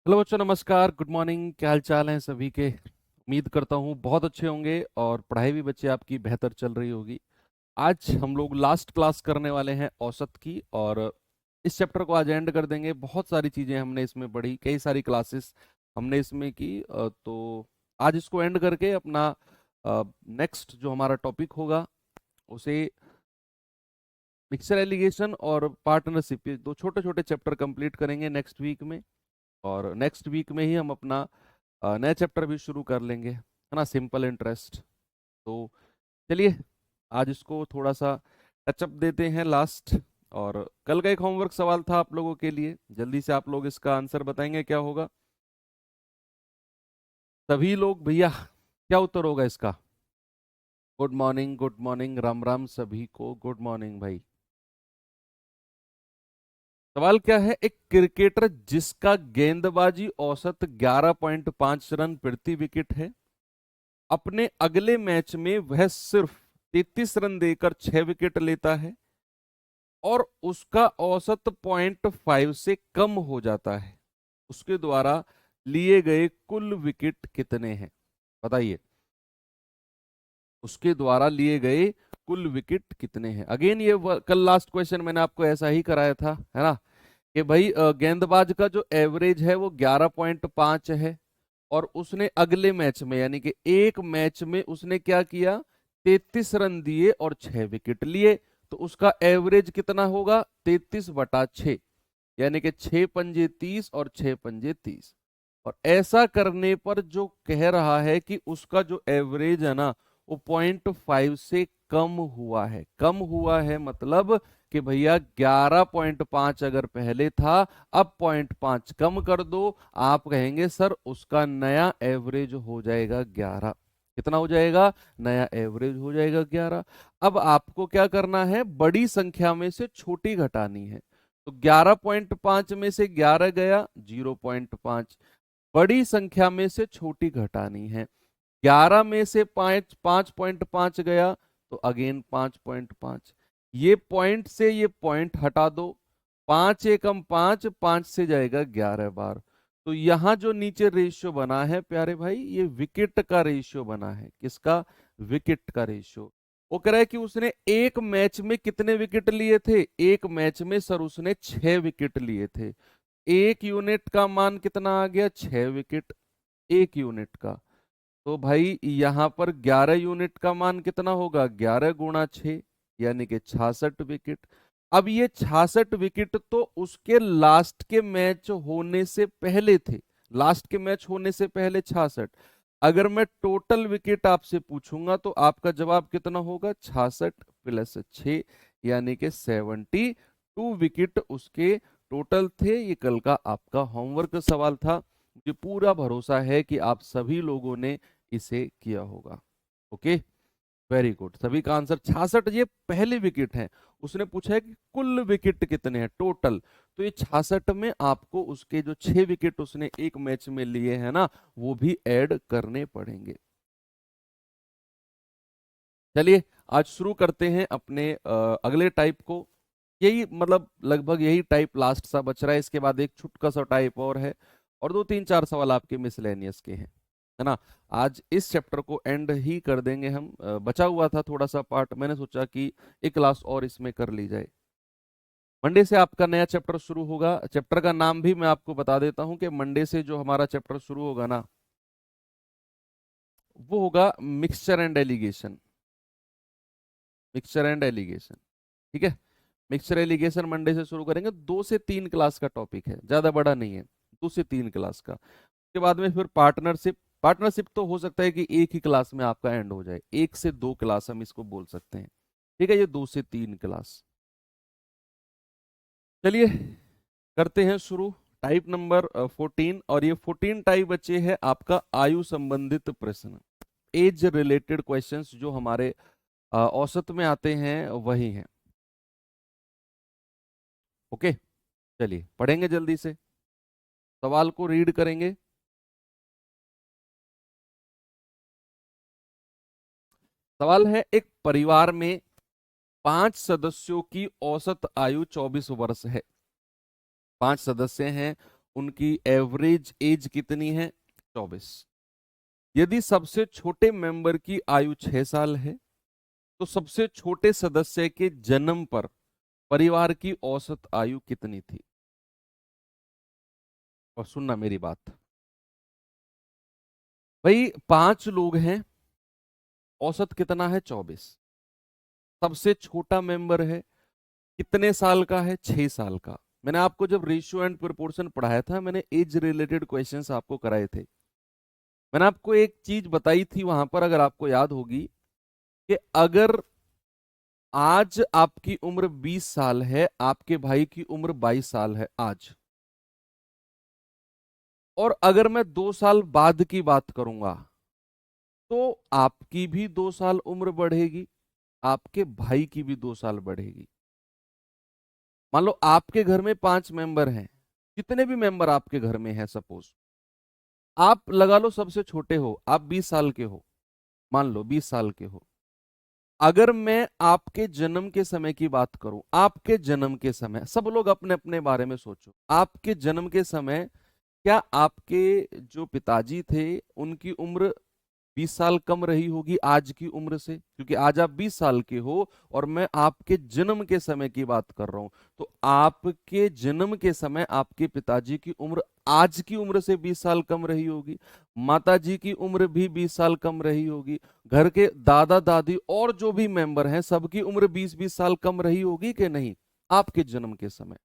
Hello बच्चों, नमस्कार, good morning. क्या हाल चाल हैं सभी के? उम्मीद करता हूँ बहुत अच्छे होंगे और पढ़ाई भी बच्चे आपकी बेहतर चल रही होगी। आज हम लोग लास्ट क्लास करने वाले हैं औसत की, और इस चैप्टर को आज एंड कर देंगे। बहुत सारी चीज़ें हमने इसमें पढ़ी, कई सारी क्लासेस हमने इसमें की, तो आज इसको एंड करके अपना नेक्स्ट जो हमारा टॉपिक होगा उसे मिक्सचर एलिगेशन और पार्टनरशिप, ये दो छोटे छोटे चैप्टर कंप्लीट करेंगे नेक्स्ट वीक में। और नेक्स्ट वीक में ही हम अपना नया चैप्टर भी शुरू कर लेंगे, है ना, सिंपल इंटरेस्ट। तो चलिए आज इसको थोड़ा सा टचअप देते हैं लास्ट। और कल का एक होमवर्क सवाल था आप लोगों के लिए, जल्दी से आप लोग इसका आंसर बताएंगे क्या होगा? सभी लोग भैया, क्या उत्तर होगा इसका? Good morning, good morning, Ram Ram सभी को, गुड मॉर्निंग भाई। सवाल क्या है? एक क्रिकेटर जिसका गेंदबाजी औसत 11.5 रन प्रति विकेट है, अपने अगले मैच में वह सिर्फ 33 रन देकर 6 विकेट लेता है और उसका औसत 0.5 से कम हो जाता है। उसके द्वारा लिए गए कुल विकेट कितने हैं? बताइए, उसके द्वारा लिए गए कुल विकेट कितने हैं? अगेन ये कल लास्ट क्वेश्चन मैंने आपको ऐसा ही कराया था, है ना, कि भाई गेंदबाज का जो एवरेज है वो 11.5 है, और उसने अगले मैच में यानी कि एक मैच में उसने क्या किया? 33 रन दिए और 6 विकेट लिए। तो उसका एवरेज कितना होगा? 33/6, यानी कि 6 पंजे 30 और 6 पंजे 30। और ऐसा करने पर जो कह रहा है कि उसका जो एवरेज है ना वो 0.5 से कम हुआ है। कम हुआ है मतलब कि भैया 11.5 अगर पहले था, अब 0.5 कम कर दो, आप कहेंगे सर उसका नया एवरेज हो जाएगा 11। कितना हो जाएगा? नया एवरेज हो जाएगा 11। अब आपको क्या करना है? बड़ी संख्या में से छोटी घटानी है। तो 11.5 में से 11 गया, 0.5। बड़ी संख्या में से छोटी घटानी है। 11 में से 5.5 गया, तो अगेन 5.5। ये पॉइंट से ये पॉइंट हटा दो, 5 एकम 5, 5 से जाएगा 11 बार। तो यहां जो नीचे रेशियो बना है प्यारे भाई, ये विकेट का रेशियो बना है। किसका? विकेट का रेशियो। वो कह रहा है कि उसने एक मैच में कितने विकेट लिए थे? एक मैच में सर उसने 6 विकेट लिए थे। एक यूनिट का मान कितना आ गया? 6 विकेट एक यूनिट का। तो भाई यहां पर 11 यूनिट का मान कितना होगा? 11 × 6, यानी कि 66 विकेट। अब ये 66 विकेट तो उसके लास्ट के मैच होने से पहले थे। लास्ट के मैच होने से पहले 66। अगर मैं टोटल विकेट आपसे पूछूंगा तो आपका जवाब कितना होगा? 66 + 6, यानी कि 72 विकेट उसके टोटल थे। ये कल का आपका होमवर्क सवाल था। मुझे पूरा भरोसा है कि आप सभी लोगों ने इसे किया होगा। Okay, very good. सभी का आंसर 66, ये पहले विकेट है। उसने पूछा है कि कुल विकेट कितने हैं टोटल, तो ये 66 में आपको उसके जो 6 विकेट उसने एक मैच में लिए हैं ना, वो भी ऐड करने पड़ेंगे। चलिए आज शुरू करते हैं अपने अगले टाइप को। यही मतलब लगभग यही टाइप लास्ट सा बच रहा है, इसके बाद एक छुटका सा टाइप और है, और 2 3 4 सवाल आपके मिसलेनियस के हैं, है ना। आज इस चैप्टर को एंड ही कर देंगे हम। बचा हुआ था थोड़ा सा पार्ट, मैंने सोचा कि एक क्लास और इसमें कर ली जाए। मंडे से आपका नया चैप्टर शुरू होगा। चैप्टर का नाम भी मैं आपको बता देता हूं कि मंडे से जो हमारा चैप्टर शुरू होगा ना, वो होगा mixture and allegation. Mixture and allegation, ठीक है। मिक्सचर एलिगेशन मंडे से शुरू करेंगे। 2 से 3 क्लास का टॉपिक है, ज्यादा बड़ा नहीं है। 2 से 3 क्लास का। उसके बाद में फिर पार्टनरशिप। पार्टनरशिप तो हो सकता है कि एक ही क्लास में आपका एंड हो जाए, 1 से 2 क्लास हम इसको बोल सकते हैं, ठीक है। ये 2 से 3 क्लास। चलिए करते हैं शुरू। टाइप नंबर 14, और ये 14 टाइप बच्चे है आपका आयु संबंधित प्रश्न। एज रिलेटेड क्वेश्चंस जो हमारे औसत में आते हैं वही हैं। ओके, चलिए पढ़ेंगे जल्दी से, सवाल को रीड करेंगे। सवाल है, एक परिवार में 5 सदस्यों की औसत आयु 24 वर्ष है। 5 सदस्य हैं, उनकी एवरेज एज कितनी है? 24। यदि सबसे छोटे मेंबर की आयु 6 साल है तो सबसे छोटे सदस्य के जन्म पर परिवार की औसत आयु कितनी थी? और सुनना मेरी बात भाई, 5 लोग हैं, औसत कितना है? 24। सबसे छोटा मेंबर है, कितने साल का है? 6 साल का। मैंने आपको जब रेशियो एंड प्रोपोर्शन पढ़ाया था, मैंने एज रिलेटेड क्वेश्चंस आपको कराए थे। मैंने आपको एक चीज बताई थी वहां पर, अगर आपको याद होगी, कि अगर आज आपकी उम्र 20 साल है, आपके भाई की उम्र 22 साल है आज, और अगर मैं 2 साल बाद की बात करूंगा तो आपकी भी 2 साल उम्र बढ़ेगी, आपके भाई की भी 2 साल बढ़ेगी। मान लो आपके घर में 5 मेंबर हैं, जितने भी मेंबर आपके घर में हैं, सपोज आप लगा लो सबसे छोटे हो, आप 20 साल के हो, मान लो 20 साल के हो। अगर मैं आपके जन्म के समय की बात करूं, आपके जन्म के समय, सब लोग अपने अपने बारे में सोचो, आपके जन्म के समय क्या आपके जो पिताजी थे उनकी उम्र 20 साल कम रही होगी आज की उम्र से? क्योंकि आज आप 20 साल के हो और मैं आपके जन्म के समय की बात कर रहा हूं, तो आपके जन्म के समय आपके पिताजी की उम्र आज की उम्र से 20 साल कम रही होगी, माताजी की उम्र भी 20 साल कम रही होगी, घर के दादा दादी और जो भी मेंबर हैं सबकी उम्र 20-20 साल कम रही होगी कि नहीं आपके जन्म के समय?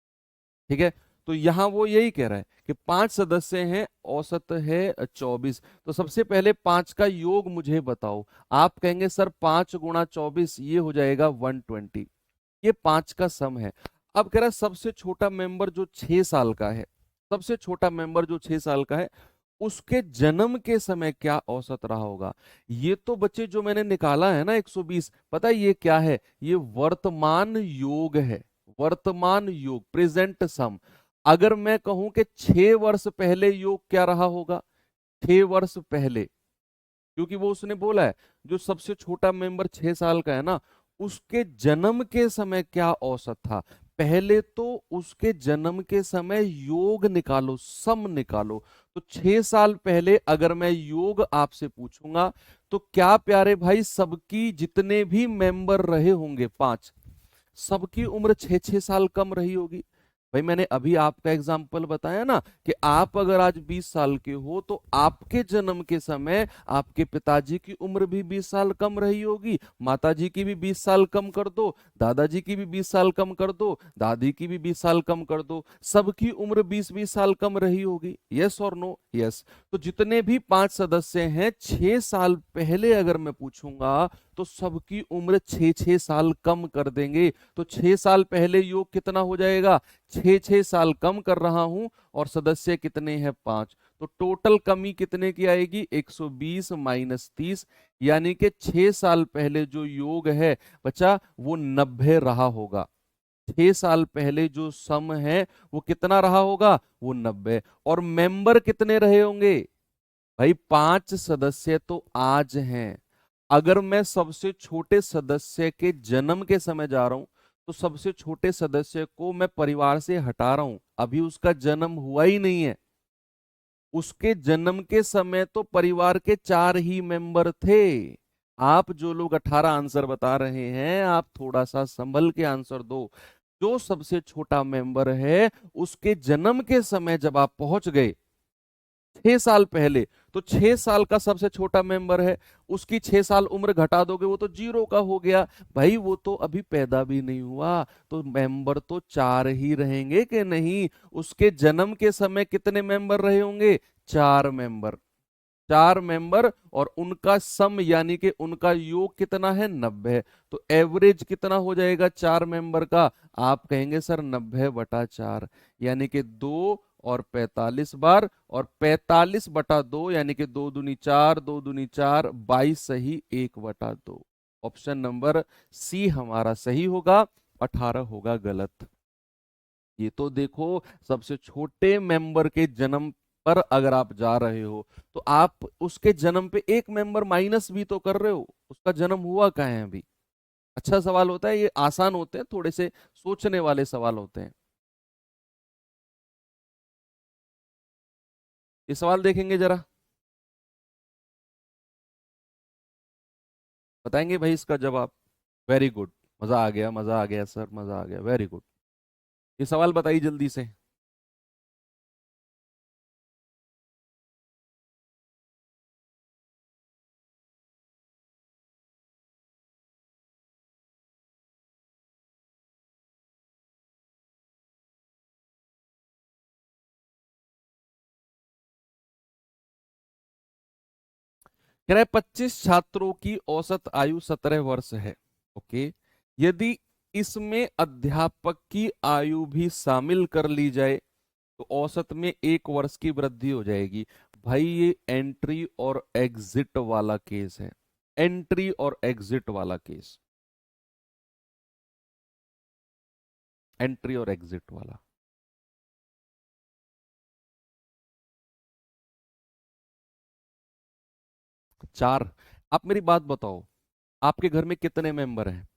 ठीक है, तो यहां वो यही कह रहा है कि 5 सदस्य हैं, औसत है 24। तो सबसे पहले 5 का योग मुझे बताओ। आप कहेंगे सर 5 गुणा 24 ये हो जाएगा 120, ये 5 का सम है। अब कह रहा है सबसे छोटा मेंबर जो 6 साल का है, सबसे छोटा मेंबर जो 6 साल का है, उसके जन्म के समय क्या औसत रहा होगा? ये तो बच्चे जो मैंने निकाला है ना 120, पता है ये क्या है? ये वर्तमान योग है, वर्तमान योग, प्रेजेंट सम। अगर मैं कहूं कि 6 वर्ष पहले योग क्या रहा होगा? 6 वर्ष पहले, क्योंकि वो उसने बोला है जो सबसे छोटा मेंबर 6 साल का है ना, उसके जन्म के समय क्या औसत था। पहले तो उसके जन्म के समय योग निकालो, सम निकालो। तो 6 साल पहले अगर मैं योग आपसे पूछूंगा तो क्या प्यारे भाई, सबकी जितने भी मेंबर रहे होंगे 5, सबकी उम्र 6-6 साल कम रही होगी। भाई मैंने अभी आपका एग्जाम्पल बताया ना कि आप अगर आज 20 साल के हो तो आपके जन्म के समय आपके पिताजी की उम्र भी 20 साल कम रही होगी, माताजी की भी 20 साल कम कर दो, दादाजी की भी 20 साल कम कर दो, दादी की भी 20 साल कम कर दो, सबकी उम्र 20-20 साल कम रही होगी। यस और नो? यस। तो जितने भी 5 सदस्य हैं, 6 साल पहले अगर मैं पूछूंगा तो सबकी उम्र 6-6 साल कम कर देंगे। तो 6 साल पहले योग कितना हो जाएगा? 6-6 साल कम कर रहा हूं, और सदस्य कितने हैं? 5। तो टोटल कमी कितने की आएगी? 120 माइनस 30, यानी कि 6 साल पहले जो योग है बच्चा वो 90 रहा होगा। 6 साल पहले जो सम है वो कितना रहा होगा? वो 90। और मेंबर कितने रहे होंगे? भाई 5 सदस्य तो आज हैं, अगर मैं सबसे छोटे सदस्य के जन्म के समय जा रहा हूं तो सबसे छोटे सदस्य को मैं परिवार से हटा रहा हूं, अभी उसका जन्म हुआ ही नहीं है। उसके जन्म के समय तो परिवार के 4 ही मेंबर थे। आप जो लोग 18 आंसर बता रहे हैं, आप थोड़ा सा संभल के आंसर दो। जो सबसे छोटा मेंबर है उसके जन्म के समय जब आप पहुंच गए 6 साल पहले, तो 6 साल का सबसे छोटा मेंबर है, उसकी 6 साल उम्र घटा दोगे वो तो 0 का हो गया। भाई वो तो अभी पैदा भी नहीं हुआ, तो मेंबर तो 4 ही रहेंगे कि नहीं? उसके जन्म के समय कितने मेंबर रहे होंगे? 4 मेंबर। 4 मेंबर और उनका सम यानी कि उनका योग कितना है? 90। तो एवरेज कितना हो जाएगा 4 मेंबर का? आप कहेंगे सर 90/4, यानी कि 2 और 45 बार, और 45/2 यानी कि 2 दूनी 4, 2 दूनी 4, 22 सही, 1/2। ऑप्शन नंबर सी हमारा सही होगा, 18 होगा गलत। ये तो देखो, सबसे छोटे मेंबर के जन्म पर अगर आप जा रहे हो तो आप उसके जन्म पे एक मेंबर माइनस भी तो कर रहे हो, उसका जन्म हुआ कहाँ है अभी? अच्छा सवाल होता है ये, आसान होते हैं, थोड़े से सोचने वाले सवाल होते हैं। ये सवाल देखेंगे जरा, बताएंगे भाई इसका जवाब। वेरी गुड, मजा आ गया, मजा आ गया सर, मजा आ गया, वेरी गुड। ये सवाल बताइए जल्दी से। कह रहा है 25 छात्रों की औसत आयु 17 वर्ष है। ओके, यदि इसमें अध्यापक की आयु भी शामिल कर ली जाए तो औसत में 1 वर्ष की वृद्धि हो जाएगी। भाई ये एंट्री और एग्जिट वाला केस है, एंट्री और एग्जिट वाला केस, एंट्री और एग्जिट वाला। चार। आप मेरी बात बताओ, आपके घर में कितने मेंबर हैं?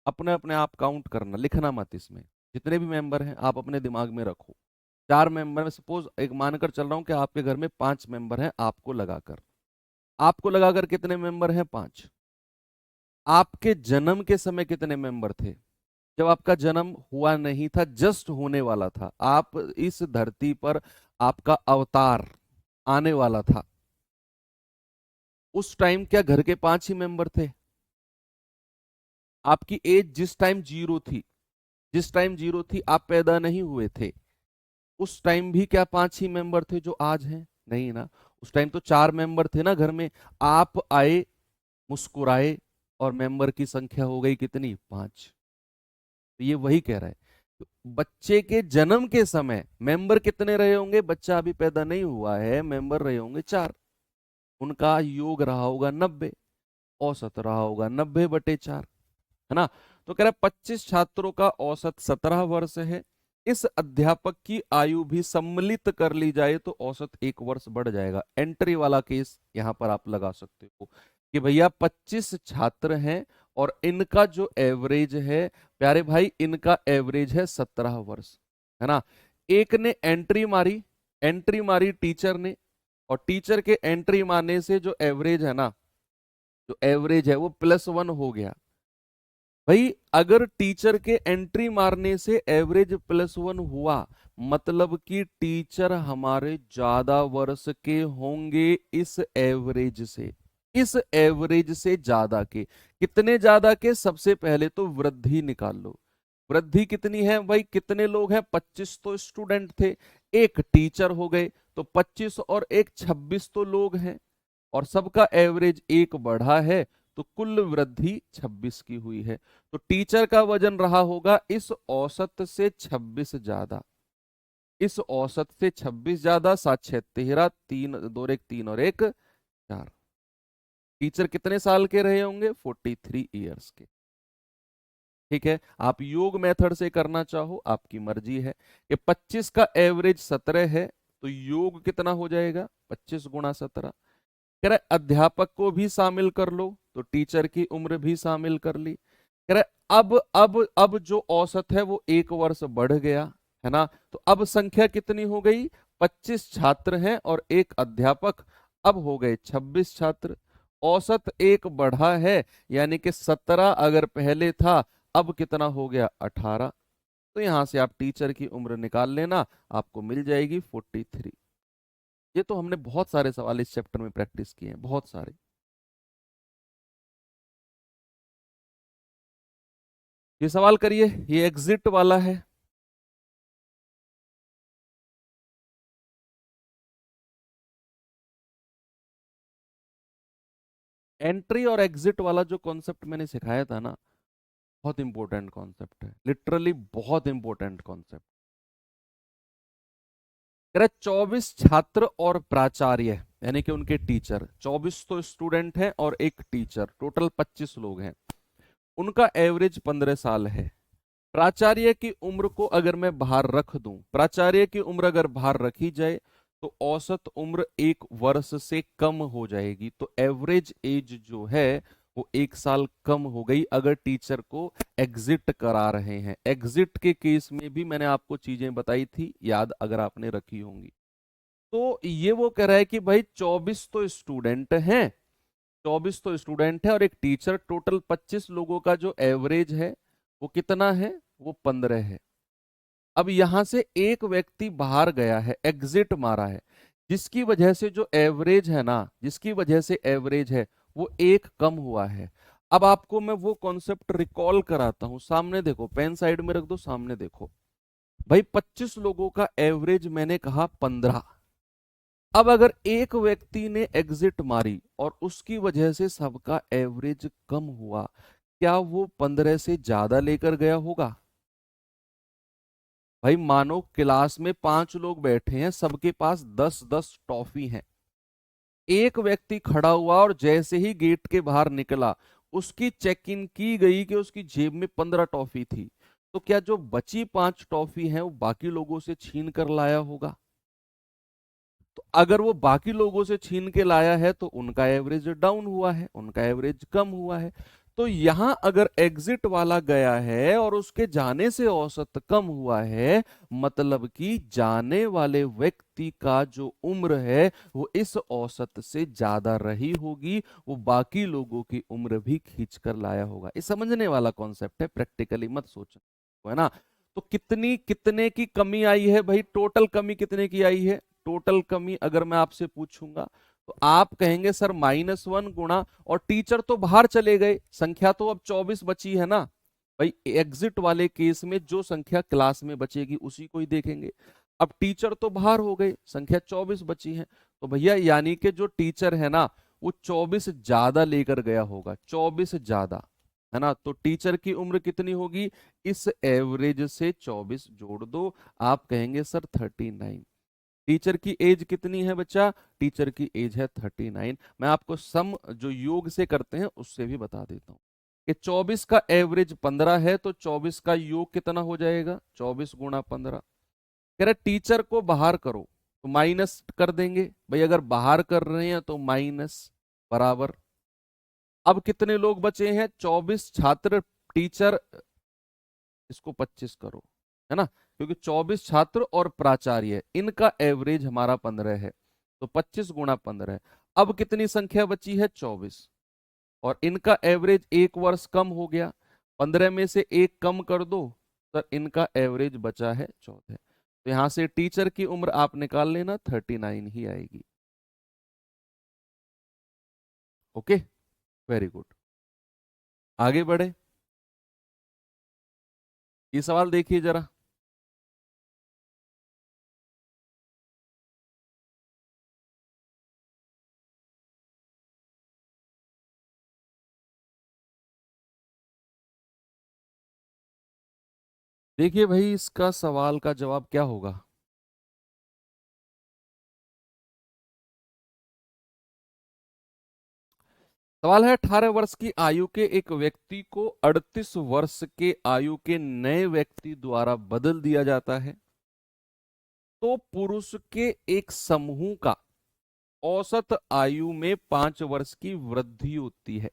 अपने अपने आप काउंट करना, लिखना मत इसमें। जितने भी मेंबर हैं आप अपने दिमाग में रखो। 4 मेंबर में, सपोज एक मानकर चल रहा हूं कि आपके घर में 5 मेंबर हैं, आपको लगाकर, आपको लगाकर कितने मेंबर हैं? 5। आपके जन्म के समय कितने मेंबर थे? जब आपका जन्म हुआ नहीं था, जस्ट होने वाला था, आप इस धरती पर, आपका अवतार आने वाला था, उस टाइम क्या घर के 5 ही मेंबर थे? आपकी एज जिस टाइम 0 थी, जिस टाइम 0 थी, आप पैदा नहीं हुए थे, उस टाइम भी क्या 5 ही मेंबर थे जो आज हैं? नहीं ना, उस टाइम तो 4 मेंबर थे ना घर में। आप आए, मुस्कुराए, और मेंबर की संख्या हो गई कितनी? 5। तो ये वही कह रहा है, तो बच्चे के जन्म के समय मेंबर कितने रहे होंगे? बच्चा अभी पैदा नहीं हुआ है, मेंबर रहे होंगे 4। उनका योग रहा होगा 90, औसत रहा होगा 90/4, है ना? तो कह रहा है 25 छात्रों का औसत 17 वर्ष है। इस अध्यापक की आयु भी सम्मिलित कर ली जाए तो औसत 1 वर्ष बढ़ जाएगा। एंट्री वाला केस यहां पर आप लगा सकते हो कि भैया 25 छात्र हैं और इनका जो एवरेज है, प्यारे भाई, इनका एवरेज है 17 वर्ष, है ना? एक ने एंट्री मारी, एंट्री मारी टीचर ने, और टीचर के एंट्री मारने से जो एवरेज है ना, जो एवरेज है वो +1 हो गया। भाई अगर टीचर के एंट्री मारने से एवरेज +1 हुआ, मतलब कि टीचर हमारे ज्यादा वर्ष के होंगे इस एवरेज से, इस एवरेज से ज्यादा के। कितने ज्यादा के? सबसे पहले तो वृद्धि निकाल लो। वृद्धि कितनी है भाई? कितने लोग हैं? 25 तो स्टूडेंट थे, एक टीचर हो गए, तो 25 और एक 26 तो लोग हैं, और सबका एवरेज 1 बढ़ा है, तो कुल वृद्धि 26 की हुई है। तो टीचर का वजन रहा होगा इस औसत से 26 ज्यादा, इस औसत से 26 ज्यादा। 7 6 13, 3 2 1 3 और 1 4। टीचर कितने साल के रहे होंगे? 43 ईयर्स के। ठीक है, आप योग मेथड से करना चाहो आपकी मर्जी है। कि 25 का एवरेज 17 है, तो योग कितना हो जाएगा? 25 × 17। कह रहा है अध्यापक को भी शामिल कर लो, तो टीचर की उम्र भी शामिल कर ली। कह रहा है अब जो औसत है वो 1 वर्ष बढ़ गया, है ना? तो अब संख्या कितनी हो गई? 25 छात्र हैं और एक अध्यापक, अब हो गए 26 छात्र। औसत 1 बढ़ा है, यानी कि 17 अगर पहले था, अब कितना हो गया? 18। तो यहां से आप टीचर की उम्र निकाल लेना, आपको मिल जाएगी 43। ये तो हमने बहुत सारे सवाल इस चैप्टर में प्रैक्टिस किए हैं, बहुत सारे। ये सवाल करिए, ये एग्जिट वाला है। एंट्री और एग्जिट वाला जो कॉन्सेप्ट मैंने सिखाया था ना, बहुत इंपॉर्टेंट कॉन्सेप्ट है, लिटरली बहुत इंपॉर्टेंट कॉन्सेप्ट। कह रहा है 24 छात्र और प्राचार्य, यानी कि उनके टीचर, 24 तो स्टूडेंट हैं और एक टीचर, टोटल 25 लोग हैं। उनका एवरेज 15 साल है। प्राचार्य की उम्र को अगर मैं बाहर रख दूं, प्राचार्य की उम्र अगर बाहर रखी जाए, तो औसत उम्र 1 वर्ष से कम हो जाएगी। तो एवरेज एज जो है वो 1 साल कम हो गई, अगर टीचर को एग्जिट करा रहे हैं। एग्जिट के केस में भी मैंने आपको चीजें बताई थी, याद अगर आपने रखी होंगी। तो ये वो कह रहा है कि भाई 24 तो स्टूडेंट हैं, 24 तो स्टूडेंट है और एक टीचर, टोटल 25 लोगों का जो एवरेज है वो कितना है, वो 15 है। अब यहां से एक व्यक्ति बाहर गया है, एग्जिट मारा है, जिसकी वजह से जो एवरेज है ना, जिसकी वजह से एवरेज है वो एक कम हुआ है। अब आपको मैं वो कॉन्सेप्ट रिकॉल कराता हूं, सामने देखो, पेन साइड में रख दो, सामने देखो भाई, 25 लोगों का एवरेज मैंने कहा 15। अब अगर एक व्यक्ति ने एग्जिट मारी और उसकी वजह से सबका एवरेज कम हुआ, क्या वो 15 से ज्यादा लेकर गया होगा? भाई मानो क्लास में 5 लोग बैठे हैं, सबके पास 10-10 टॉफी हैं। एक व्यक्ति खड़ा हुआ और जैसे ही गेट के बाहर निकला, उसकी चेक इन की गई कि उसकी जेब में 15 टॉफी थी। तो क्या जो बची 5 टॉफी हैं वो बाकी लोगों से छीन कर लाया होगा? तो अगर वो बाकी लोगों से छीन के लाया है तो उनका एवरेज डाउन हुआ है, उनका एवरेज कम हुआ है। तो यहां अगर एग्जिट वाला गया है और उसके जाने से औसत कम हुआ है, मतलब कि जाने वाले व्यक्ति का जो उम्र है वो इस औसत से ज्यादा रही होगी, वो बाकी लोगों की उम्र भी खींच कर लाया होगा। ये समझने वाला कॉन्सेप्ट है, प्रैक्टिकली मत सोचना, है ना। तो कितनी कितने की कमी आई है भाई, टोटल कमी कितने की आई है? टोटल कमी अगर मैं आपसे पूछूंगा तो आप कहेंगे सर -1 गुणा, और टीचर तो बाहर चले गए, संख्या तो अब 24 बची है ना। भाई एग्जिट वाले केस में जो संख्या क्लास में बचेगी उसी को ही देखेंगे। अब टीचर तो बाहर हो गए, संख्या 24 बची है, तो भैया यानी कि जो टीचर है ना वो 24 ज्यादा लेकर गया होगा, 24 ज्यादा, है ना। तो टीचर की उम्र कितनी होगी, इस एवरेज से 24 जोड़ दो, आप कहेंगे सर 39। टीचर की एज कितनी है बच्चा, टीचर की एज है 39। मैं आपको सम जो योग से करते हैं उससे भी बता देता हूं कि 24 का एवरेज 15 है, तो 24 का योग कितना हो जाएगा, 24 गुणा 15। कह रहे टीचर को बाहर करो तो माइनस कर देंगे, भाई अगर बाहर कर रहे हैं तो माइनस बराबर। अब कितने लोग बचे हैं, 24 छात्र, टीचर, इसको 25 करो, है ना, क्योंकि 24 छात्र और प्राचार्य, इनका एवरेज हमारा 15 है, तो 25 गुणा 15 है। अब कितनी संख्या बची है, 24, और इनका एवरेज एक वर्ष कम हो गया, 15 में से एक कम कर दो, तो इनका एवरेज बचा है 14। तो यहां से टीचर की उम्र आप निकाल लेना, 39 ही आएगी। ओके, वेरी गुड, आगे बढ़े। ये सवाल देखिए जरा। देखिए भाई, इसका सवाल का जवाब क्या होगा। सवाल है, 18 वर्ष की आयु के एक व्यक्ति को 38 वर्ष के आयु के नए व्यक्ति द्वारा बदल दिया जाता है, तो पुरुष के एक समूह का औसत आयु में 5 वर्ष की वृद्धि होती है,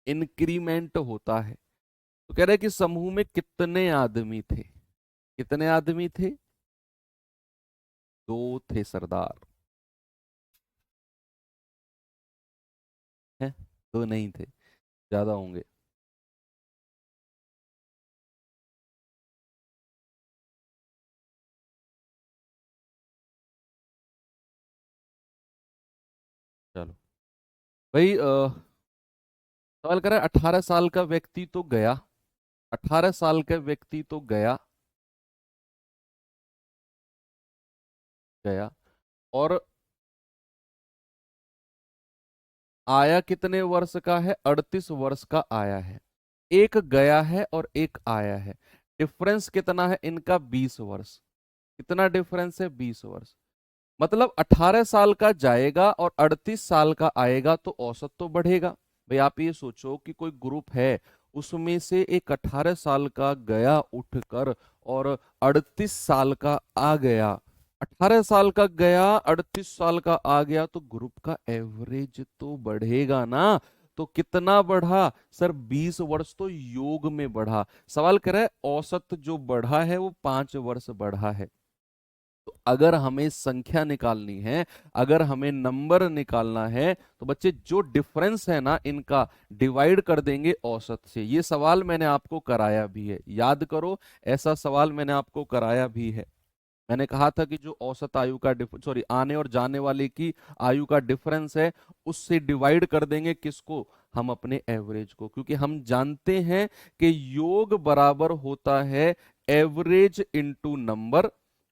इंक्रीमेंट होता है। तो कह रहे हैं कि समूह में कितने आदमी थे, कितने आदमी थे, 2 थे सरदार, हैं, 2 नहीं थे, ज्यादा होंगे। चलो भाई, सवाल कर रहा है, 18 साल का व्यक्ति तो गया, 18 साल का व्यक्ति तो गया, गया, और आया कितने वर्ष का है, 38 वर्ष का आया है। एक गया है और एक आया है, डिफरेंस कितना है इनका, 20 वर्ष। कितना डिफरेंस है, 20 वर्ष। मतलब 18 साल का जाएगा और 38 साल का आएगा, तो औसत तो बढ़ेगा। भाई आप ये सोचो कि कोई ग्रुप है, उसमें से एक 18 साल का गया उठकर और 38 साल का आ गया, 18 साल का गया 38 साल का आ गया, तो ग्रुप का एवरेज तो बढ़ेगा ना। तो कितना बढ़ा सर, 20 वर्ष तो योग में बढ़ा। सवाल कर रहा है औसत जो बढ़ा है वो 5 वर्ष बढ़ा है। तो अगर हमें संख्या निकालनी है, अगर हमें नंबर निकालना है, तो बच्चे जो डिफरेंस है ना इनका डिवाइड कर देंगे औसत से। ये सवाल मैंने आपको कराया भी है, याद करो, ऐसा सवाल मैंने आपको कराया भी है। मैंने कहा था कि जो औसत आयु का सॉरी आने और जाने वाले की आयु का डिफरेंस है, उससे डिवाइड कर देंगे किसको, हम अपने एवरेज को, क्योंकि हम जानते हैं कि योग बराबर होता है एवरेज इनटू नंबर।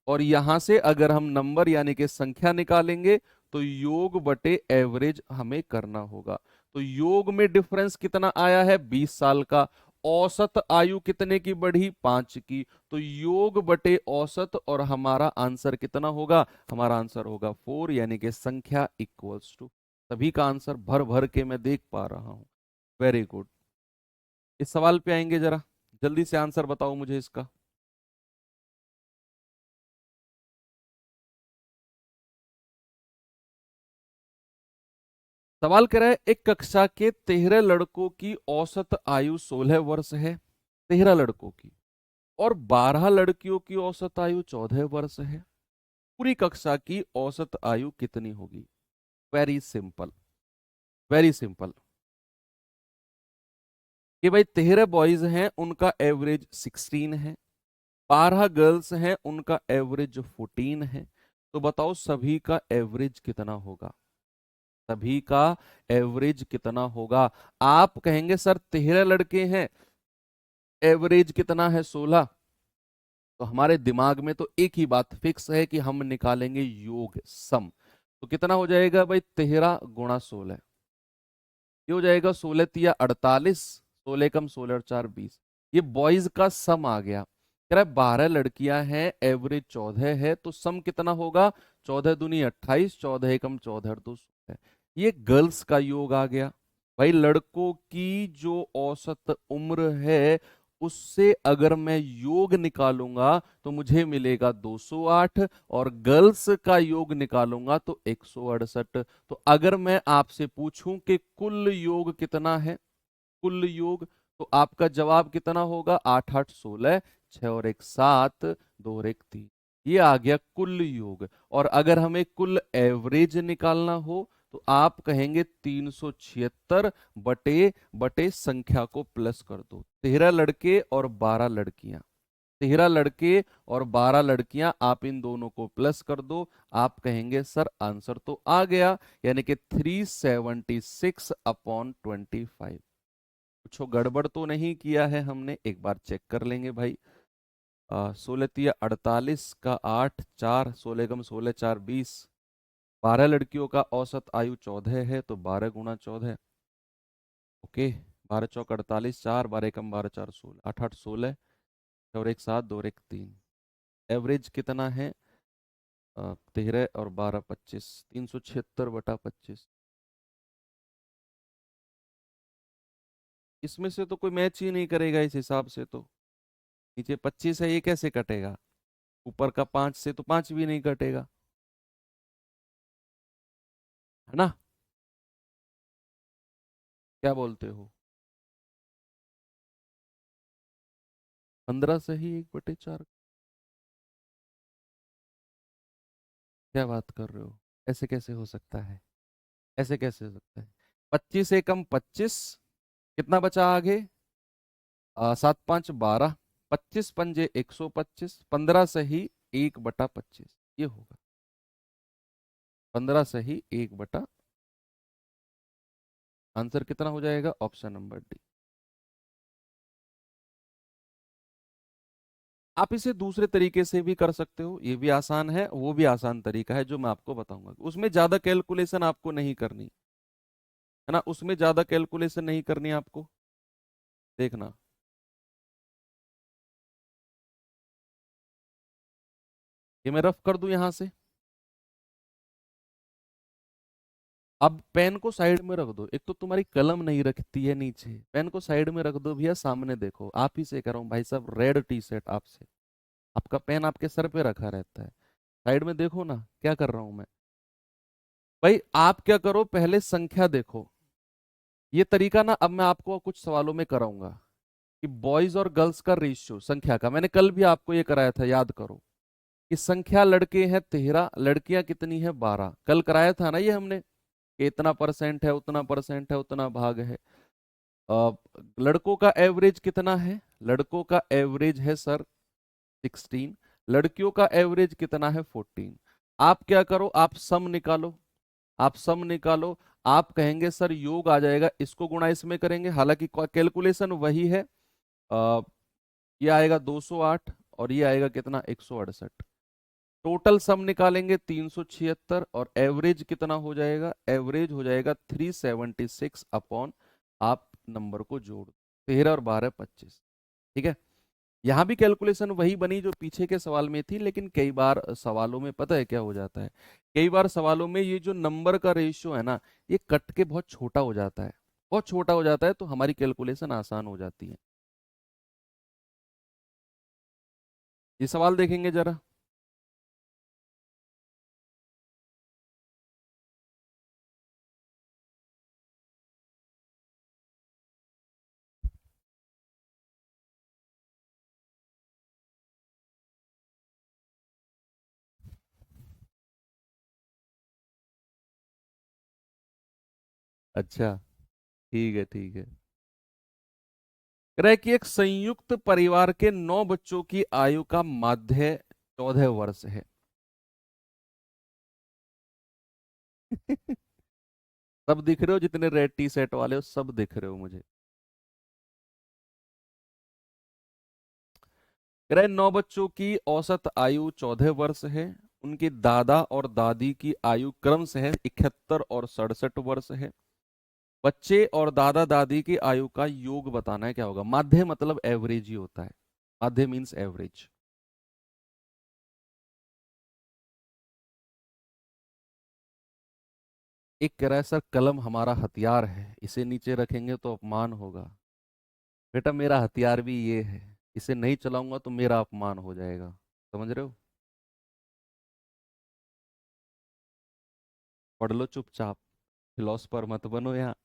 और यहां से अगर हम नंबर यानी कि संख्या निकालेंगे तो योग बटे एवरेज हमें करना होगा। तो योग में डिफरेंस कितना आया है, 20 साल का। औसत आयु कितने की बढ़ी, 5 की। तो योग बटे औसत, और हमारा आंसर कितना होगा, हमारा आंसर होगा 4, यानी कि संख्या इक्वल्स टू। सभी का आंसर भर भर के मैं देख पा रहा हूं। Very good. इस सवाल पे आएंगे, जरा जल्दी से आंसर बताओ मुझे इसका। सवाल कह रहा है एक कक्षा के 13 लड़कों की औसत आयु 16 वर्ष है, 13 लड़कों की, और 12 लड़कियों की औसत आयु 14 वर्ष है। पूरी कक्षा की औसत आयु कितनी होगी। Very simple, very simple. कि भाई 13 बॉयज हैं, उनका एवरेज 16 है, 12 गर्ल्स हैं, उनका एवरेज 14 है। तो बताओ सभी का एवरेज कितना होगा, सभी का एवरेज कितना होगा। आप कहेंगे सर 13 लड़के हैं, एवरेज कितना है 16। तो हमारे दिमाग में तो एक ही बात फिक्स है कि हम निकालेंगे योग सम। तो कितना हो जाएगा भाई, 13 गुणा 16, ये हो जाएगा 16 तिया 48, 16 कम 16 और 4 20। ये बॉयज का सम आ गया। कह रहा है 12 लड़कियां हैं, एवरेज 14 है, तो सम कितना होगा, 14 दूनी 28, 14 एकम 14 और 2 16। ये गर्ल्स का योग आ गया। भाई लड़कों की जो औसत उम्र है, उससे अगर मैं योग निकालूंगा तो मुझे मिलेगा 208, और गर्ल्स का योग निकालूंगा तो 168। तो अगर मैं आपसे पूछूं कि कुल योग कितना है, कुल योग, तो आपका जवाब कितना होगा, 8 8 16, 6 और 1 7, 2 और 1 3। ये आ गया कुल योग। और अगर हमें कुल एवरेज निकालना हो तो आप कहेंगे 376 बटे बटे संख्या को प्लस कर दो, 13 लड़के और 12 लड़कियां, 13 लड़के और 12 लड़कियां, आप इन दोनों को प्लस कर दो। आप कहेंगे सर आंसर तो आ गया, यानी कि 376 अपॉन 25। कुछ गड़बड़ तो नहीं किया है हमने, एक बार चेक कर लेंगे भाई। 16 तिया 48 का 8 4, 16 कम 16 4 20। 12 लड़कियों का औसत आयु 14 है, तो 12 गुणा 14। ओके, 12 चौक 48, 4 12 कम 12 4 16, 8 8 16 और 1 7, 2 और 1 3। एवरेज कितना है, 13 और 12 25, 376 बटा 25। इसमें से तो कोई मैच ही नहीं करेगा इस हिसाब से। तो नीचे 25 है, ये कैसे कटेगा, ऊपर का 5 से तो 5 भी नहीं कटेगा, है ना। क्या बोलते हो, 15 से ही 1/4। क्या बात कर रहे हो, ऐसे कैसे हो सकता है, ऐसे कैसे हो सकता है। 25 एकम 25, कितना बचा आगे, 7 5 12, 25 पंजे 125, 15 से ही 1/25, ये होगा 15 से ही 1/। आंसर कितना हो जाएगा, ऑप्शन नंबर डी। आप इसे दूसरे तरीके से भी कर सकते हो, ये भी आसान है, वो भी आसान तरीका है जो मैं आपको बताऊंगा। उसमें ज्यादा कैलकुलेशन आपको नहीं करनी, है ना, उसमें ज्यादा कैलकुलेशन नहीं करनी आपको। देखना, ये मैं रफ कर दूं यहां से। अब पेन को साइड में रख दो, एक तो तुम्हारी कलम नहीं रखती है नीचे, पेन को साइड में रख दो भैया, सामने देखो। आप ही से कह रहा हूँ भाई साहब, रेड टी शर्ट आपसे, आपका पेन आपके सर पे रखा रहता है, साइड में देखो ना क्या कर रहा हूं मैं। भाई आप क्या करो, पहले संख्या देखो। ये तरीका ना अब मैं आपको कुछ सवालों में कराऊंगा कि बॉयज और गर्ल्स का रेशियो संख्या का, मैंने कल भी आपको ये कराया था, याद करो। कि संख्या लड़के हैं 13, लड़कियां कितनी है 12। कल कराया था ना ये हमने कि इतना परसेंट है, उतना परसेंट है, उतना भाग है। अ, लड़कों का एवरेज कितना है? लड़कों का एवरेज है सर 16, लड़कियों का एवरेज कितना है 14। आप क्या करो, आप सम निकालो, आप सम निकालो। आप कहेंगे सर योग आ जाएगा, इसको गुणा इसमें करेंगे, हालांकि कैलकुलेशन वही है। आ, ये आएगा 208 और ये आएगा कितना 168। टोटल सम निकालेंगे 376 और एवरेज कितना हो जाएगा? एवरेज हो जाएगा 376 अपॉन, आप नंबर को जोड़ 13 और 12 25। ठीक है, यहां भी कैलकुलेशन वही बनी जो पीछे के सवाल में थी, लेकिन कई बार सवालों में पता है क्या हो जाता है, कई बार सवालों में ये जो नंबर का रेशियो है ना, ये कट के बहुत छोटा हो जाता है, बहुत छोटा हो जाता है, तो हमारी कैलकुलेशन आसान हो जाती है। ये सवाल देखेंगे जरा। अच्छा, ठीक है ठीक है। कह रहा है कि एक संयुक्त परिवार के 9 बच्चों की आयु का माध्य 14 वर्ष है। सब दिख रहे हो, जितने रेड टी शर्ट वाले हो सब दिख रहे हो मुझे। कह रहे 9 बच्चों की औसत आयु 14 वर्ष है। उनके दादा और दादी की आयु क्रम से है 71 और 67 वर्ष है। बच्चे और दादा दादी की आयु का योग बताना है, क्या होगा? माध्य मतलब एवरेज ही होता है, माध्य मीन्स एवरेज। एक कह रहा है सर कलम हमारा हथियार है, इसे नीचे रखेंगे तो अपमान होगा। बेटा मेरा हथियार भी ये है, इसे नहीं चलाऊंगा तो मेरा अपमान हो जाएगा। समझ रहे हो? पढ़ लो चुपचाप, फिलोसफर मत बनो यहाँ।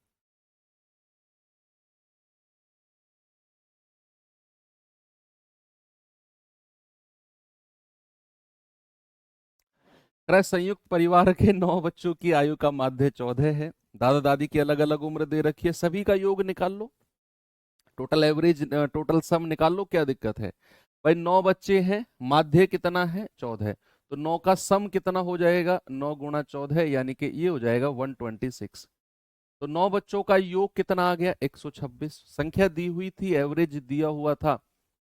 क्रय संयुक्त परिवार के 9 बच्चों की आयु का माध्य 14 है। दादा दादी की अलग अलग उम्र दे रखी है, सभी का योग निकाल लो, टोटल एवरेज टोटल सम निकाल लो, क्या दिक्कत है? भाई 9 बच्चे हैं, माध्य कितना है 14, तो 9 का सम कितना हो जाएगा? 9 गुणा 14, यानी कि ये हो जाएगा 126। तो 9 बच्चों का योग कितना आ गया? 126। संख्या दी हुई थी, एवरेज दिया हुआ था,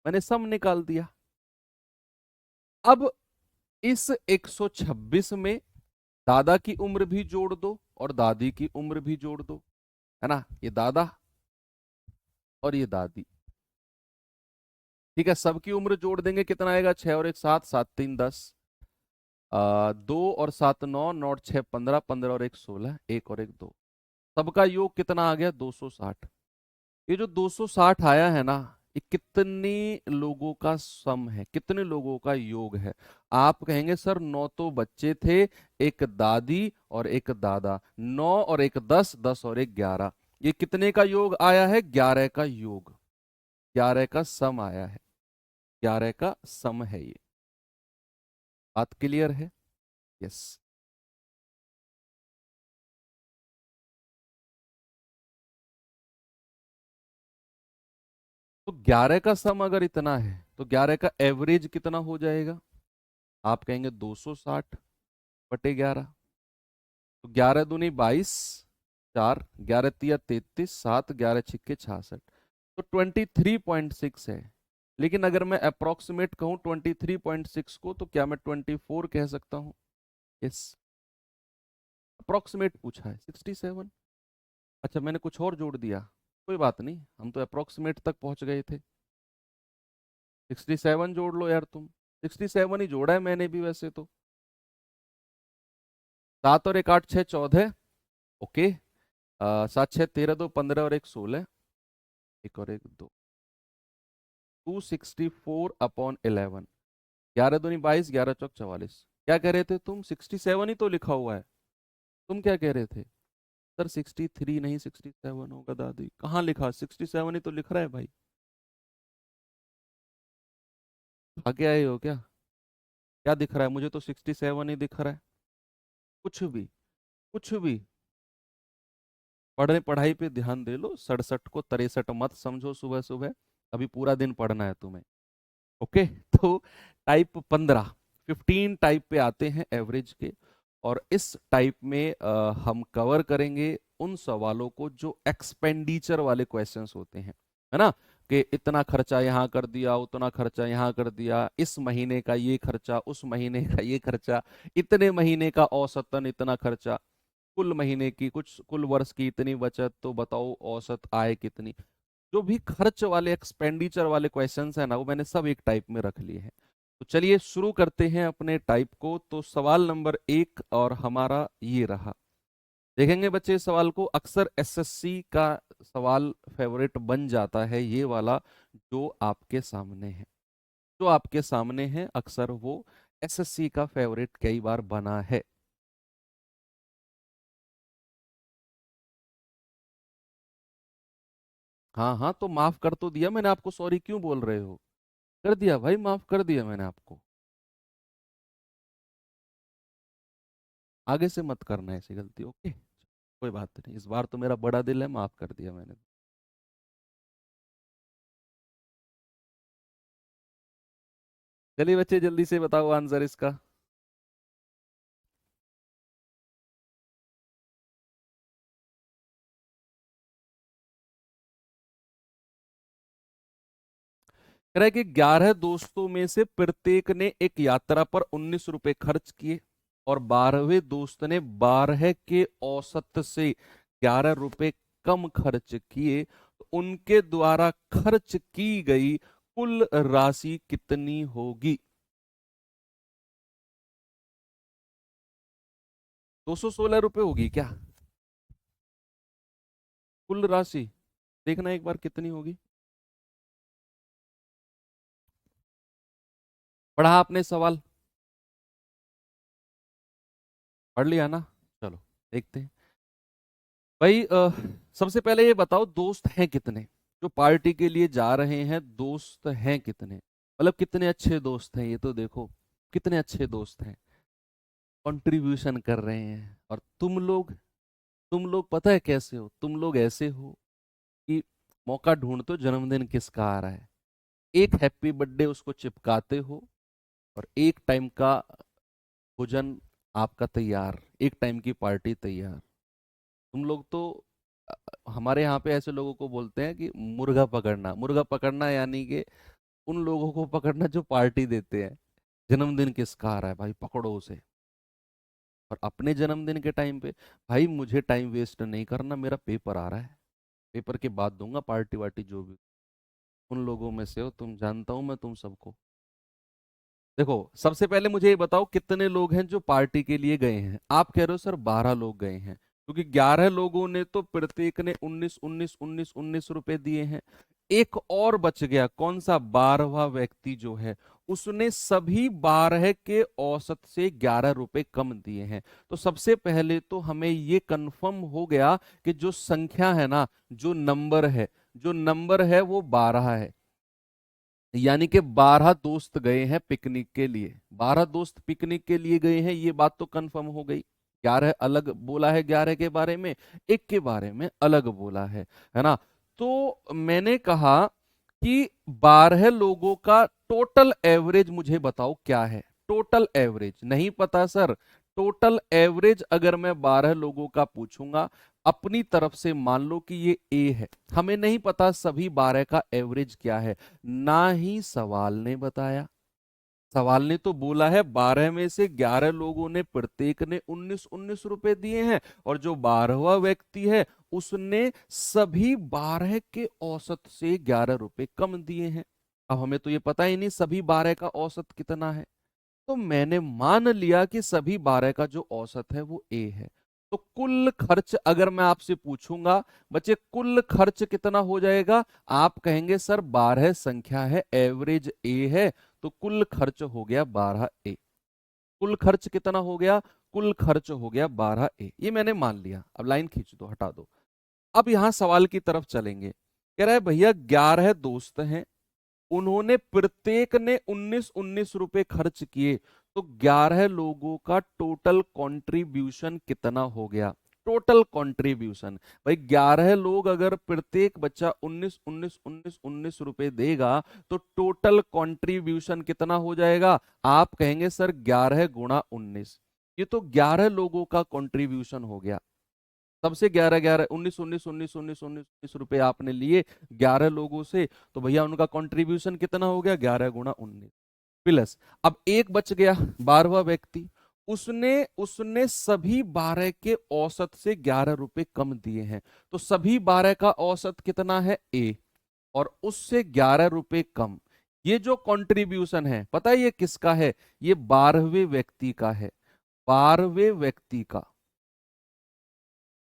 मैंने सम निकाल दिया। अब इस 126 में दादा की उम्र भी जोड़ दो और दादी की उम्र भी जोड़ दो, है ना? ये दादा और ये दादी। ठीक है, सबकी उम्र जोड़ देंगे, कितना आएगा? 6 और 1 7, 7 3 10, 2 और 7 9, 9 और 6 15, 15 और 1 16, 1 और 1 2। सबका योग कितना आ गया? 260। ये जो 260 आया है ना, ये कितने लोगों का सम है, कितने लोगों का योग है? आप कहेंगे सर 9 तो बच्चे थे, एक दादी और एक दादा, 9 और 1 10, 10 और 1 11, ये कितने का योग आया है? 11 का योग, 11 का सम आया है, 11 का सम है ये। बात क्लियर है? यस। तो 11 का सम अगर इतना है तो 11 का एवरेज कितना हो जाएगा? आप कहेंगे 260/11। तो 11 दूनी 22, 4, 11 तिया 33, 7, 11 छिक्के 66, तो 23.6 है। लेकिन अगर मैं अप्रोक्सीमेट कहूँ 23.6 को, तो क्या मैं 24 कह सकता हूँ? यस, अप्रोक्सीमेट पूछा है 67। अच्छा, मैंने कुछ और जोड़ दिया, कोई बात नहीं, हम तो अप्रोक्सीमेट तक पहुंच गए थे। 67 जोड़ लो यार तुम, 67 ही जोड़ा है मैंने भी वैसे तो। 7 और 1 8 6 14, ओके। 7 6 13 2 15 और 1 16, 1 और 1 2, 264/11। 11 दूनी 22, 11 चौक 44। क्या कह रहे थे तुम? 67 ही तो लिखा हुआ है, तुम क्या कह रहे थे? सर 63 नहीं 67 होगा दादी, कहाँ लिखा? 67 ही तो लिख रहा है भाई। आगे आए हो क्या? क्या दिख रहा है? मुझे तो 67 ही दिख रहा है। कुछ भी, कुछ भी। पढ़ाई पे ध्यान दे लो, 67 को 63 मत समझो सुबह सुबह। अभी पूरा दिन पढ़ना है तुम्हें। ओके। तो टाइप 15 टाइप पे आते हैं एवरेज के। और इस टाइप में हम कवर करेंगे उन सवालों को जो एक्सपेंडिचर वाले क्वेश्चंस होते हैं, है ना, कि इतना खर्चा यहाँ कर दिया, उतना खर्चा यहाँ कर दिया, इस महीने का ये खर्चा, उस महीने का ये खर्चा, इतने महीने का औसतन इतना खर्चा, कुल महीने की, कुछ कुल वर्ष की इतनी बचत, तो बताओ औसत आय कितनी। जो भी खर्च वाले एक्सपेंडिचर वाले क्वेश्चंस है ना, वो मैंने सब एक टाइप में रख लिए हैं। तो चलिए शुरू करते हैं अपने टाइप को। तो सवाल नंबर 1 और हमारा ये रहा। देखेंगे बच्चे इस सवाल को, अक्सर एसएससी का सवाल फेवरेट बन जाता है ये वाला, जो आपके सामने है। जो आपके सामने है अक्सर वो एसएससी का फेवरेट कई बार बना है। हाँ हाँ, तो माफ कर तो दिया मैंने आपको, सॉरी क्यों बोल रहे हो? कर दिया भाई, माफ कर दिया मैंने आपको। आगे से मत करना ऐसी गलती, ओके? कोई बात नहीं, इस बार तो मेरा बड़ा दिल है, माफ कर दिया मैंने। चलिए बच्चे जल्दी से बताओ आंसर इसका। कह रहा है कि 11 दोस्तों में से प्रत्येक ने एक यात्रा पर 19 रुपए खर्च किए और 12वें दोस्त ने 12 के औसत से 11 रुपए कम खर्च किए, तो उनके द्वारा खर्च की गई कुल राशि कितनी होगी? 216 रुपए होगी क्या कुल राशि? देखना एक बार कितनी होगी। पढ़ा आपने सवाल? पढ़ लिया ना? चलो देखते हैं। भाई सबसे पहले ये बताओ दोस्त हैं कितने? जो पार्टी के लिए जा रहे हैं दोस्त हैं कितने? मतलब कितने अच्छे दोस्त हैं ये तो देखो, कितने अच्छे दोस्त हैं, कंट्रीब्यूशन कर रहे हैं। और तुम लोग पता है कैसे हो? तुम लोग ऐसे हो कि मौका ढूंढते हो जन्मदिन किसका आ रहा है, एक हैप्पी बर्थडे उसको चिपकाते हो, और एक टाइम का भोजन आपका तैयार, एक टाइम की पार्टी तैयार। तुम लोग तो हमारे यहाँ पे ऐसे लोगों को बोलते हैं कि मुर्गा पकड़ना। मुर्गा पकड़ना यानी कि उन लोगों को पकड़ना जो पार्टी देते हैं। जन्मदिन किसका आ रहा है भाई, पकड़ो उसे। और अपने जन्मदिन के टाइम पे भाई मुझे टाइम वेस्ट नहीं करना, मेरा पेपर आ रहा है, पेपर के बाद दूंगा पार्टी वार्टी जो भी। उन लोगों में से हो तुम, जानता हूं मैं तुम सबको। देखो सबसे पहले मुझे ये बताओ कितने लोग हैं जो पार्टी के लिए गए हैं? आप कह रहे हो सर 12 लोग गए हैं, क्योंकि 11 लोगों ने तो प्रत्येक ने 19 रुपए दिए हैं। एक और बच गया, कौन सा? 12वां व्यक्ति जो है उसने सभी 12 के औसत से 11 रुपए कम दिए हैं। तो सबसे पहले तो हमें ये कंफर्म हो गया कि जो संख्या है ना, जो नंबर है वो 12 है। यानी कि 12 दोस्त गए हैं पिकनिक के लिए, 12 दोस्त पिकनिक के लिए गए हैं, ये बात तो कंफर्म हो गई। 11 अलग बोला है, 11 के बारे में, एक के बारे में अलग बोला है ना? तो मैंने कहा कि 12 लोगों का टोटल एवरेज मुझे बताओ क्या है। टोटल एवरेज नहीं पता सर? टोटल एवरेज अगर मैं 12 लोगों का पूछूंगा, अपनी तरफ से मान लो कि ये ए है, हमें नहीं पता सभी 12 का एवरेज क्या है, ना ही सवाल ने बताया। सवाल ने तो बोला है 12 में से 11 लोगों ने प्रत्येक ने 19 रुपए दिए हैं, और जो 12वां व्यक्ति है उसने सभी 12 के औसत से 11 रुपए कम दिए हैं। अब हमें तो ये पता ही नहीं सभी 12 का औसत कितना है, तो मैंने मान लिया कि सभी 12 का जो औसत है वो ए है। तो कुल खर्च अगर मैं आपसे पूछूंगा बच्चे, कुल खर्च कितना हो जाएगा? आप कहेंगे सर 12 संख्या है, एवरेज ए है, तो कुल खर्च हो गया 12 ए। कुल खर्च कितना हो गया? कुल खर्च हो गया 12 ए, ये मैंने मान लिया। अब लाइन खींच दो, हटा दो। अब यहां सवाल की तरफ चलेंगे। कह रहा है भैया 11 दोस्त हैं, उन्होंने प्रत्येक ने 19 रुपए खर्च किए, तो 11 लोगों का टोटल कंट्रीब्यूशन कितना हो गया? टोटल कंट्रीब्यूशन भाई 11 लोग अगर प्रत्येक बच्चा 19 रुपए देगा तो टोटल कंट्रीब्यूशन कितना हो जाएगा? आप कहेंगे सर 11 गुणा 19, ये तो 11 लोगों का कंट्रीब्यूशन हो गया। सबसे 11 11 19 19 19 19 19 19 रुपए आपने लिए 11 लोगों से, तो भैया उनका कंट्रीब्यूशन कितना हो गया? 11 गुणा 19 प्लस, अब एक बच गया 12वां व्यक्ति, उसने उसने सभी 12 के औसत से 11 रुपए कम दिए हैं, तो सभी 12 का औसत कितना है? ए, और उससे 11 रुपए कम। ये जो कंट्रीब्यूशन है पता है ये किसका है? ये 12वें व्यक्ति का है। 12वें व्यक्ति का,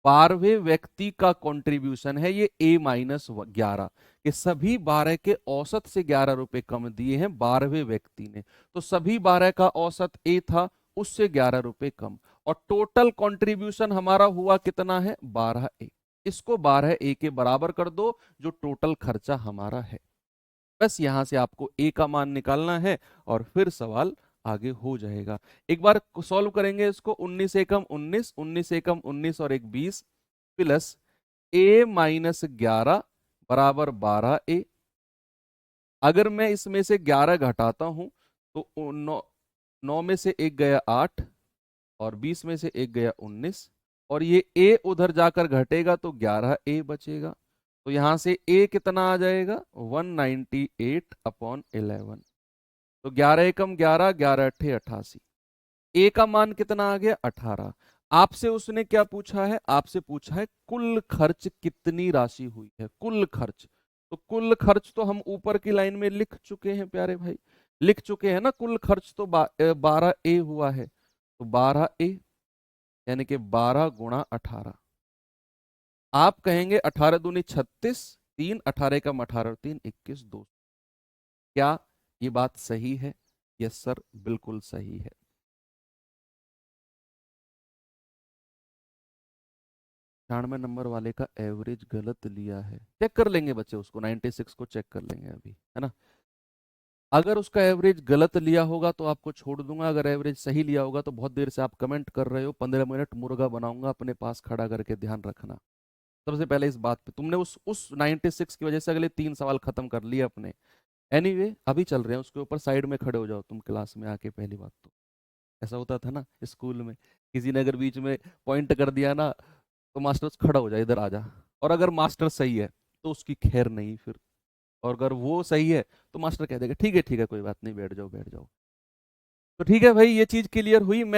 12वें व्यक्ति का कंट्रीब्यूशन है ये A-11 कि सभी 12 के औसत से 11 रुपए कम दिए हैं 12वें व्यक्ति ने, तो सभी 12 का औसत A था, उससे 11 रुपए कम, और टोटल कंट्रीब्यूशन हमारा हुआ कितना है? 12A। इसको 12A के बराबर कर दो जो टोटल खर्चा हमारा है। बस यहां से आपको A का मान निकालना है और फिर सवाल आगे हो जाएगा। एक बार सॉल्व करेंगे इसको। 19 एकम 19, 19 एकम 19 और एक 20 प्लस A-11 बराबर 12A। अगर मैं इसमें से 11 घटाता हूं तो 9 में से एक गया 8 और 20 में से एक गया 19, और ये A उधर जाकर घटेगा तो 11A बचेगा। तो यहां से A कितना आ जाएगा? 198/11। तो 11 एकम 11, 11 अट्ठे 88। ए का मान कितना आ गया? 18। आपसे उसने क्या पूछा है? आपसे पूछा है कुल खर्च कितनी राशि हुई है, कुल खर्च। तो कुल खर्च तो हम ऊपर की लाइन में लिख चुके हैं प्यारे भाई, लिख चुके हैं ना। कुल खर्च तो 12A हुआ है, तो 12A यानी कि 12 गुणा 18। आप कहेंगे 18 दूनी 36, 3 18 कम 18 और 3 21 2। क्या ये बात सही है? यस सर, बिल्कुल सही है। 96 नंबर वाले का एवरेज गलत लिया है, चेक कर लेंगे बच्चे उसको, 96 को चेक कर लेंगे अभी, है ना। अगर उसका एवरेज गलत लिया होगा तो आपको छोड़ दूंगा, अगर एवरेज सही लिया होगा तो बहुत देर से आप कमेंट कर रहे हो, 15 मिनट मुर्गा बनाऊंगा अपने पास खड़ा करके, ध्यान रखना। सबसे पहले इस बात पे तुमने उस 96 की वजह से अगले 3 सवाल खत्म कर लिए अपने। एनीवे अभी चल रहे हैं उसके ऊपर, साइड में खड़े हो जाओ तुम क्लास में आके। पहली बात तो ऐसा होता था ना स्कूल में, किसी ने अगर बीच में पॉइंट कर दिया ना तो मास्टर खड़ा हो जा, इधर आ जा। और अगर मास्टर सही है तो उसकी खैर नहीं फिर, और अगर वो सही है तो मास्टर कह देगा ठीक है कोई बात नहीं, बैठ जाओ बैठ जाओ। तो ठीक है भाई, ये चीज क्लियर हुई। मैं